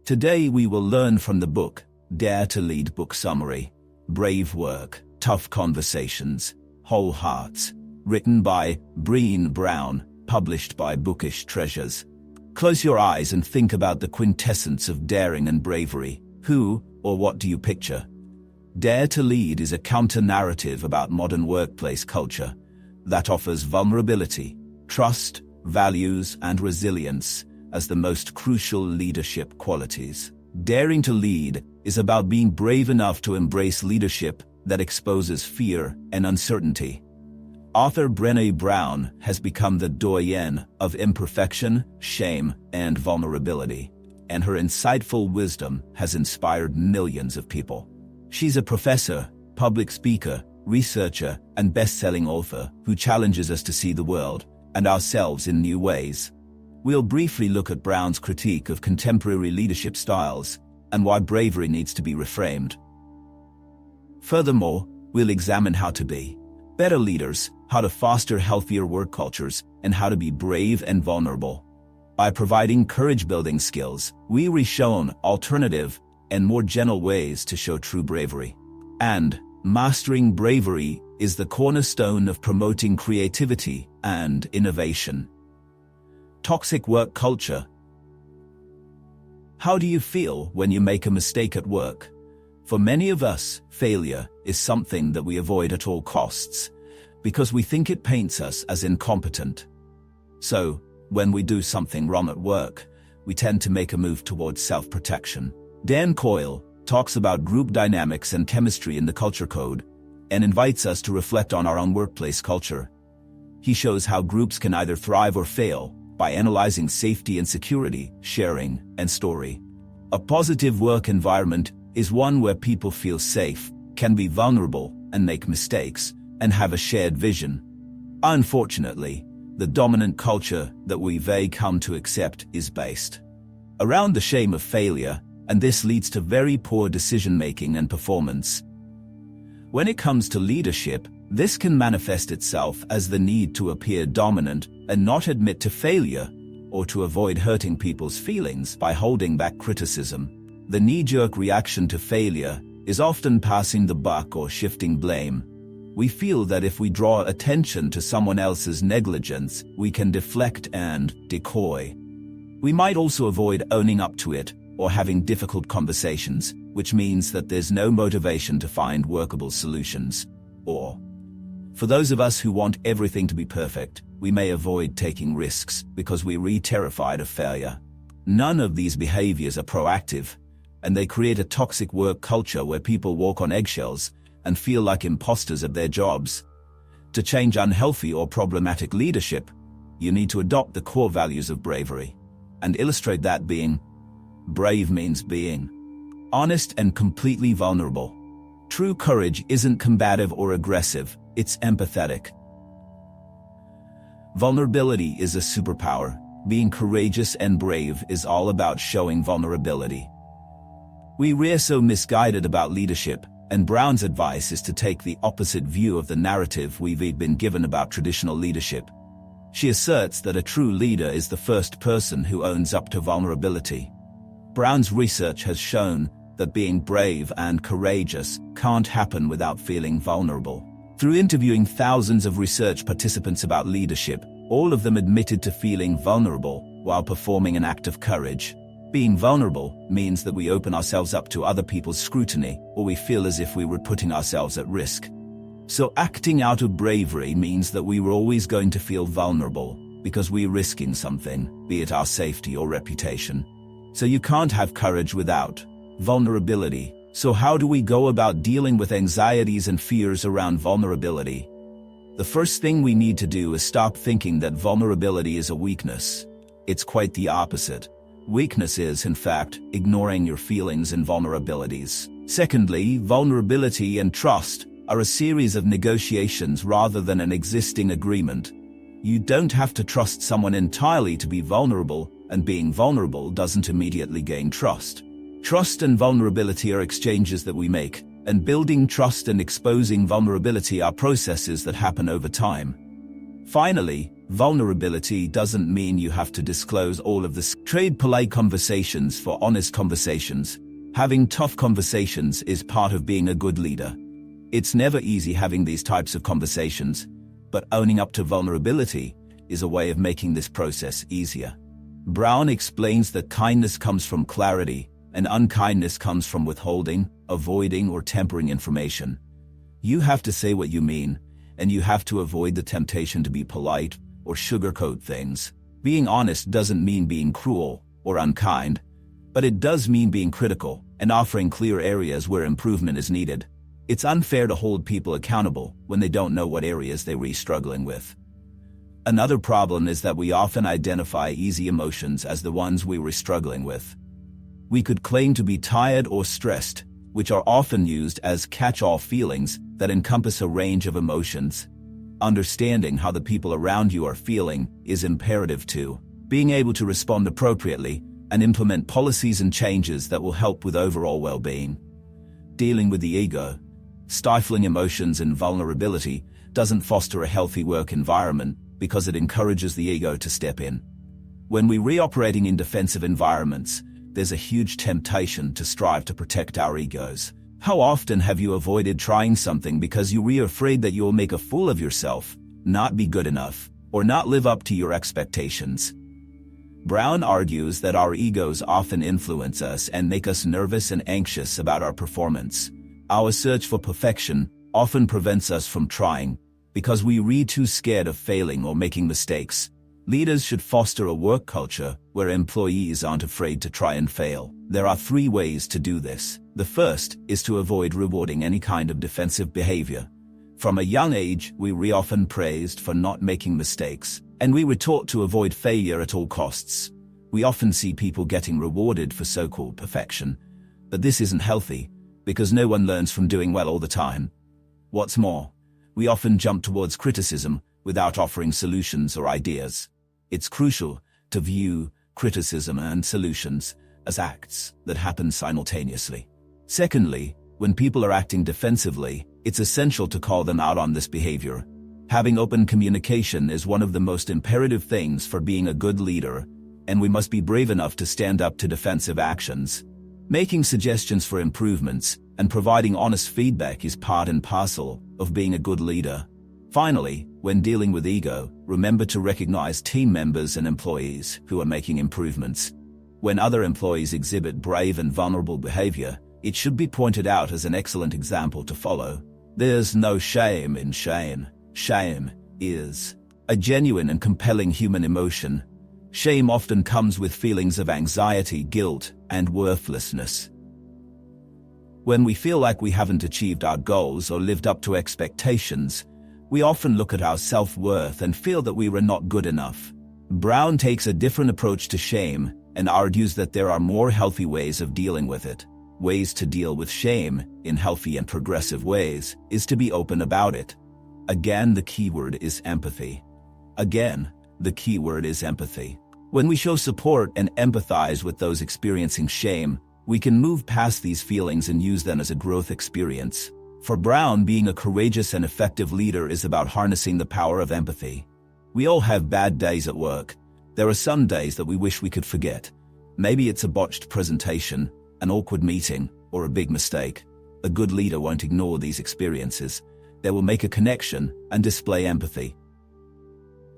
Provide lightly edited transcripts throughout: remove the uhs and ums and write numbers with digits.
Today we will learn from the book, Dare to Lead book summary, Brave Work, Tough Conversations, Whole Hearts, written by Brené Brown, published by Bookish Treasures. Close your eyes and think about the quintessence of daring and bravery. Who or what do you picture? Dare to Lead is a counter-narrative about modern workplace culture that offers vulnerability, trust, values, and resilience as the most crucial leadership qualities. Daring to Lead is about being brave enough to embrace leadership that exposes fear and uncertainty. Author Brené Brown has become the doyenne of imperfection, shame, and vulnerability, and her insightful wisdom has inspired millions of people. She's a professor, public speaker, researcher, and best-selling author who challenges us to see the world and ourselves in new ways. We'll briefly look at Brown's critique of contemporary leadership styles and why bravery needs to be reframed. Furthermore, we'll examine how to be better leaders, how to foster healthier work cultures, and how to be brave and vulnerable. By providing courage-building skills, we're shown alternative and more gentle ways to show true bravery. And mastering bravery is the cornerstone of promoting creativity and innovation. Toxic work culture. How do you feel when you make a mistake at work? For many of us, failure is something that we avoid at all costs because we think it paints us as incompetent. So, when we do something wrong at work, we tend to make a move towards self-protection. Dan Coyle talks about group dynamics and chemistry in the Culture Code and invites us to reflect on our own workplace culture. He shows how groups can either thrive or fail by analyzing safety and security, sharing, and story. A positive work environment is one where people feel safe, can be vulnerable, and make mistakes, and have a shared vision. Unfortunately, the dominant culture that we've come to accept is based around the shame of failure, and this leads to very poor decision-making and performance. When it comes to leadership, this can manifest itself as the need to appear dominant and not admit to failure, or to avoid hurting people's feelings by holding back criticism. The knee-jerk reaction to failure is often passing the buck or shifting blame. We feel that if we draw attention to someone else's negligence, we can deflect and decoy. We might also avoid owning up to it or having difficult conversations, which means that there's no motivation to find workable solutions. Or, for those of us who want everything to be perfect, we may avoid taking risks because we're terrified of failure. None of these behaviors are proactive, and they create a toxic work culture where people walk on eggshells and feel like imposters of their jobs. To change unhealthy or problematic leadership, you need to adopt the core values of bravery and illustrate that being brave means being honest and completely vulnerable. True courage isn't combative or aggressive, it's empathetic. Vulnerability is a superpower. Being courageous and brave is all about showing vulnerability. We're so misguided about leadership, and Brown's advice is to take the opposite view of the narrative we've been given about traditional leadership. She asserts that a true leader is the first person who owns up to vulnerability. Brown's research has shown that being brave and courageous can't happen without feeling vulnerable. Through interviewing thousands of research participants about leadership, all of them admitted to feeling vulnerable while performing an act of courage. Being vulnerable means that we open ourselves up to other people's scrutiny, or we feel as if we were putting ourselves at risk. So acting out of bravery means that we were always going to feel vulnerable because we're risking something, be it our safety or reputation. So you can't have courage without vulnerability. So how do we go about dealing with anxieties and fears around vulnerability? The first thing we need to do is stop thinking that vulnerability is a weakness. It's quite the opposite. Weakness is, in fact, ignoring your feelings and vulnerabilities. Secondly, vulnerability and trust are a series of negotiations rather than an existing agreement. You don't have to trust someone entirely to be vulnerable, and being vulnerable doesn't immediately gain trust. Trust and vulnerability are exchanges that we make, and building trust and exposing vulnerability are processes that happen over time. Finally, vulnerability doesn't mean you have to disclose all of this. Trade polite conversations for honest conversations. Having tough conversations is part of being a good leader. It's never easy having these types of conversations, but owning up to vulnerability is a way of making this process easier. Brown explains that kindness comes from clarity, and unkindness comes from withholding, avoiding, or tempering information. You have to say what you mean, and you have to avoid the temptation to be polite or sugarcoat things. Being honest doesn't mean being cruel or unkind, but it does mean being critical and offering clear areas where improvement is needed. It's unfair to hold people accountable when they don't know what areas they're struggling with. Another problem is that we often identify easy emotions as the ones we were struggling with. We could claim to be tired or stressed, which are often used as catch-all feelings that encompass a range of emotions. Understanding how the people around you are feeling is imperative too. Being able to respond appropriately and implement policies and changes that will help with overall well-being. Dealing with the ego, stifling emotions and vulnerability doesn't foster a healthy work environment because it encourages the ego to step in. When we're operating in defensive environments, there's a huge temptation to strive to protect our egos. How often have you avoided trying something because you were afraid that you'll make a fool of yourself, not be good enough, or not live up to your expectations? Brown argues that our egos often influence us and make us nervous and anxious about our performance. Our search for perfection often prevents us from trying because we're too scared of failing or making mistakes. Leaders should foster a work culture where employees aren't afraid to try and fail. There are 3 ways to do this. The first is to avoid rewarding any kind of defensive behavior. From a young age, we were often praised for not making mistakes, and we were taught to avoid failure at all costs. We often see people getting rewarded for so-called perfection, but this isn't healthy because no one learns from doing well all the time. What's more, we often jump towards criticism without offering solutions or ideas. It's crucial to view criticism and solutions as acts that happen simultaneously. Secondly, when people are acting defensively, it's essential to call them out on this behavior. Having open communication is one of the most imperative things for being a good leader, and we must be brave enough to stand up to defensive actions. Making suggestions for improvements and providing honest feedback is part and parcel of being a good leader. Finally, when dealing with ego, remember to recognize team members and employees who are making improvements. When other employees exhibit brave and vulnerable behavior, it should be pointed out as an excellent example to follow. There's no shame in shame. Shame is a genuine and compelling human emotion. Shame often comes with feelings of anxiety, guilt, and worthlessness. When we feel like we haven't achieved our goals or lived up to expectations, we often look at our self-worth and feel that we were not good enough. Brown takes a different approach to shame and argues that there are more healthy ways of dealing with it. Ways to deal with shame in healthy and progressive ways is to be open about it. Again, the key word is empathy. When we show support and empathize with those experiencing shame, we can move past these feelings and use them as a growth experience. For Brown, being a courageous and effective leader is about harnessing the power of empathy. We all have bad days at work. There are some days that we wish we could forget. Maybe it's a botched presentation, an awkward meeting, or a big mistake. A good leader won't ignore these experiences. They will make a connection and display empathy.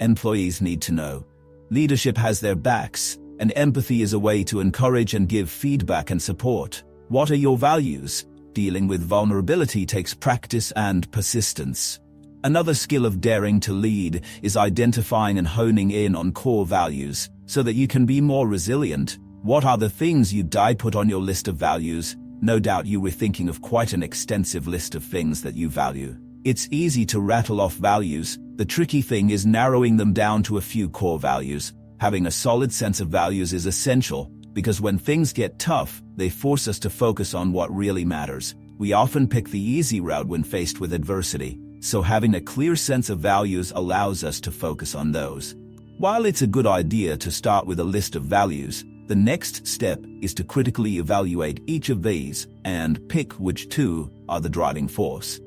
Employees need to know leadership has their backs, and empathy is a way to encourage and give feedback and support. What are your values? Dealing with vulnerability takes practice and persistence. Another skill of daring to lead is identifying and honing in on core values so that you can be more resilient. What are the things you'd put on your list of values? No doubt you were thinking of quite an extensive list of things that you value. It's easy to rattle off values. The tricky thing is narrowing them down to a few core values. Having a solid sense of values is essential because when things get tough, they force us to focus on what really matters. We often pick the easy route when faced with adversity, so having a clear sense of values allows us to focus on those. While it's a good idea to start with a list of values, the next step is to critically evaluate each of these and pick which two are the driving force.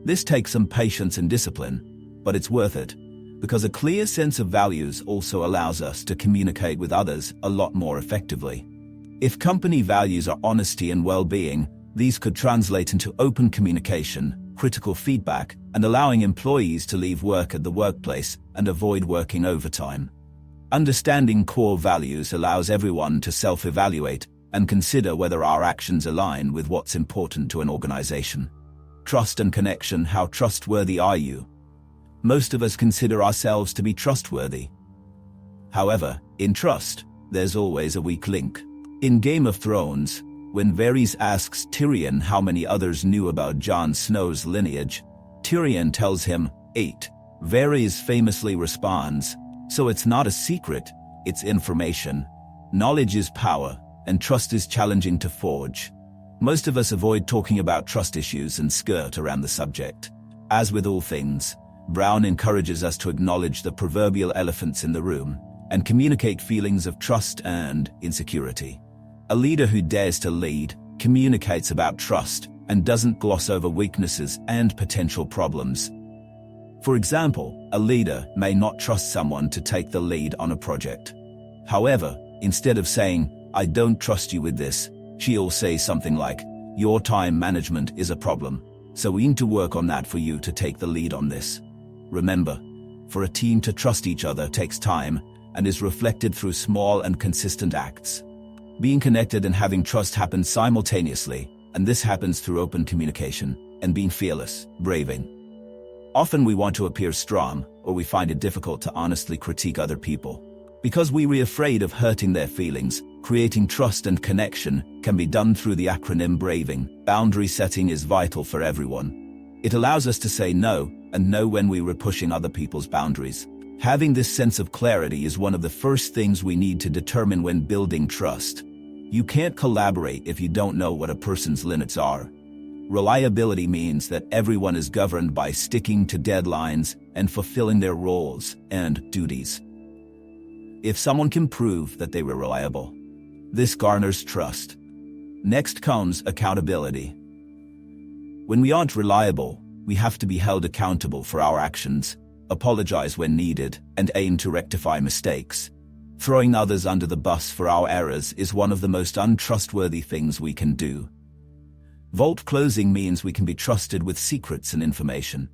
This takes some patience and discipline, but it's worth it. because a clear sense of values also allows us to communicate with others a lot more effectively. If company values are honesty and well-being, these could translate into open communication, critical feedback, and allowing employees to leave work at the workplace and avoid working overtime. Understanding core values allows everyone to self-evaluate and consider whether our actions align with what's important to an organization. Trust and connection. How trustworthy are you? Most of us consider ourselves to be trustworthy. However, in trust, there's always a weak link. In Game of Thrones, when Varys asks Tyrion how many others knew about Jon Snow's lineage, Tyrion tells him, 8. Varys famously responds, "So it's not a secret, it's information. Knowledge is power, and trust is challenging to forge." Most of us avoid talking about trust issues and skirt around the subject. As with all things, Brown encourages us to acknowledge the proverbial elephants in the room and communicate feelings of trust and insecurity. A leader who dares to lead, communicates about trust, and doesn't gloss over weaknesses and potential problems. For example, a leader may not trust someone to take the lead on a project. However, instead of saying, "I don't trust you with this," she'll say something like, "Your time management is a problem, so we need to work on that for you to take the lead on this." Remember, for a team to trust each other takes time and is reflected through small and consistent acts. Being connected and having trust happens simultaneously, and this happens through open communication and being fearless, braving. Often we want to appear strong, or we find it difficult to honestly critique other people. Because we're afraid of hurting their feelings, creating trust and connection can be done through the acronym BRAVING. Boundary setting is vital for everyone. It allows us to say no, and know when we were pushing other people's boundaries. Having this sense of clarity is one of the first things we need to determine when building trust. You can't collaborate if you don't know what a person's limits are. Reliability means that everyone is governed by sticking to deadlines and fulfilling their roles and duties. If someone can prove that they were reliable, this garners trust. Next comes accountability. When we aren't reliable, we have to be held accountable for our actions, apologize when needed, and aim to rectify mistakes. Throwing others under the bus for our errors is one of the most untrustworthy things we can do. Vault closing means we can be trusted with secrets and information.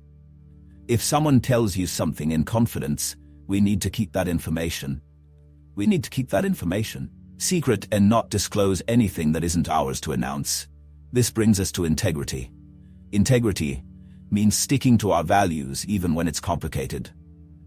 If someone tells you something in confidence, we need to keep that information. Secret and not disclose anything that isn't ours to announce. This brings us to integrity. Integrity means sticking to our values even when it's complicated.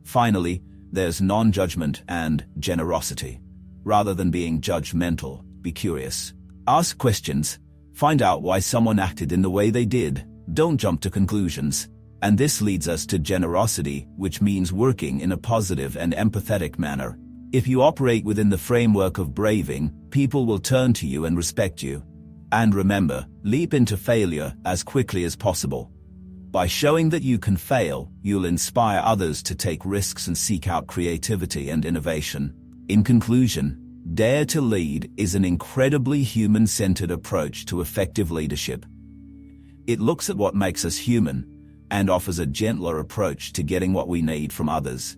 Finally, there's non-judgment and generosity. Rather than being judgmental, be curious. Ask questions. Find out why someone acted in the way they did. Don't jump to conclusions. And this leads us to generosity, which means working in a positive and empathetic manner. If you operate within the framework of braving, people will turn to you and respect you. And remember, leap into failure as quickly as possible. By showing that you can fail, you'll inspire others to take risks and seek out creativity and innovation. In conclusion, Dare to Lead is an incredibly human-centered approach to effective leadership. It looks at what makes us human and offers a gentler approach to getting what we need from others.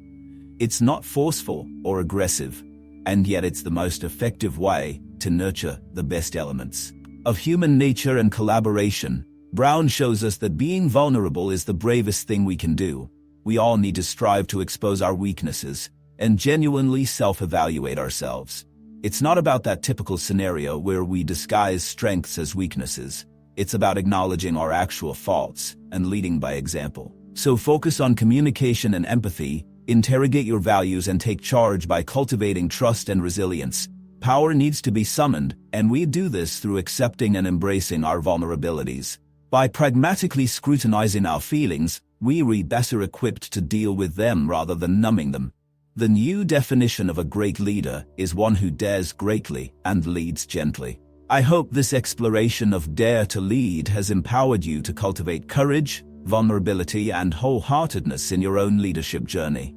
It's not forceful or aggressive, and yet it's the most effective way to nurture the best elements of human nature and collaboration. Brown shows us that being vulnerable is the bravest thing we can do. We all need to strive to expose our weaknesses and genuinely self-evaluate ourselves. It's not about that typical scenario where we disguise strengths as weaknesses. It's about acknowledging our actual faults and leading by example. So focus on communication and empathy, interrogate your values, and take charge by cultivating trust and resilience. Power needs to be summoned, and we do this through accepting and embracing our vulnerabilities. By pragmatically scrutinizing our feelings, we're better equipped to deal with them rather than numbing them. The new definition of a great leader is one who dares greatly and leads gently. I hope this exploration of Dare to Lead has empowered you to cultivate courage, vulnerability, and wholeheartedness in your own leadership journey.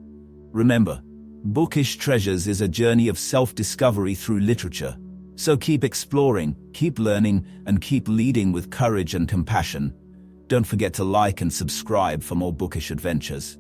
Remember, Bookish Treasures is a journey of self-discovery through literature. So keep exploring, keep learning, and keep leading with courage and compassion. Don't forget to like and subscribe for more bookish adventures.